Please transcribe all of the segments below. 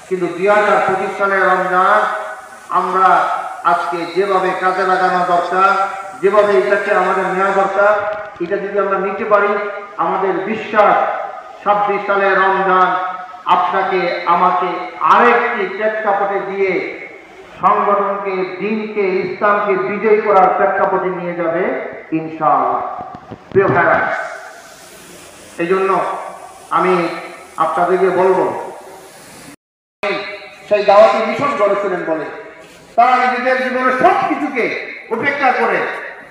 কিন্তু 2025 সালের রমজান আমরা আজকে যেভাবে কাজে লাগানো দরকার, যেভাবে এটাকে আমাদের নেওয়া দরকার, এটা যদি আমরা নিতে পারি, আমাদের বিশ্বাস 26 সালের রমজান আপনাকে আমাকে আরেকটি প্রেক্ষাপটে দিয়ে সংগঠনকে, দিনকে, ইসলামকে বিজয়ী করার প্রেক্ষাপটে নিয়ে যাবে ইনশাআল্লাহ। প্রিয় ভাইরা, এই জন্য আমি আপনাদেরকে বলবো, সেই দাওয়াতি মিশন করেছিলেন বলে তারা নিজেদের জীবনের সবকিছুকে উপেক্ষা করে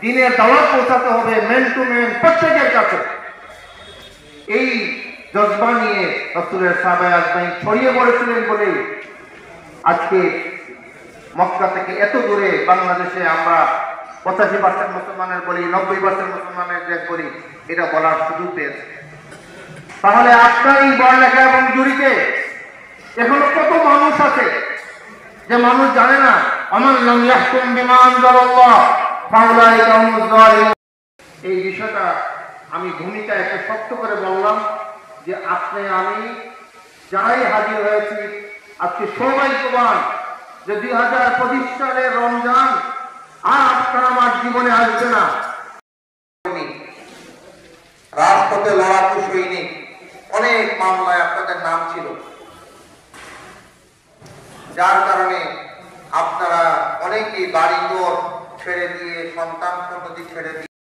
দিনের দাওয়াত পৌঁছাতে হবে ম্যান টু ম্যান প্রত্যেকের কাছে। এই জজবা নিয়ে রাসূলের সাহাবায়ে আজমাইন ছড়িয়ে পড়েছিলেন বলে আজকে মক্কা থেকে এত দূরে বাংলাদেশে আমরা 85% মুসলমানের বলি, 90% মুসলমানের দেশ বলি, এটা বলার সুযোগ পেয়েছে। তাহলে আপনার এই বড়লেখা এবং জুড়িতে এখনো কত মানুষ আছে যে মানুষ জানে না আমার নাম ইয়াহকুম বিমা আনজালাল্লাহ ফাউলাইকা হুমুজ জালিমুন। এই বিষয়টা আমি ভূমিকা একটু শক্ত করে বললাম যে আপনি আমি যারাই হাজির হয়েছি আজকে সৌভাগ্যবান যে 2025 সালের রমজান আর আপনার আমার জীবনে আসবে না। রাজপথে লড়াকু সৈনিক, অনেক মামলায় আপনাদের নাম ছিল, যার কারণে আপনারা অনেকেই বাড়িঘর ছেড়ে দিয়ে, সন্তান সন্ততি ছেড়ে দিয়ে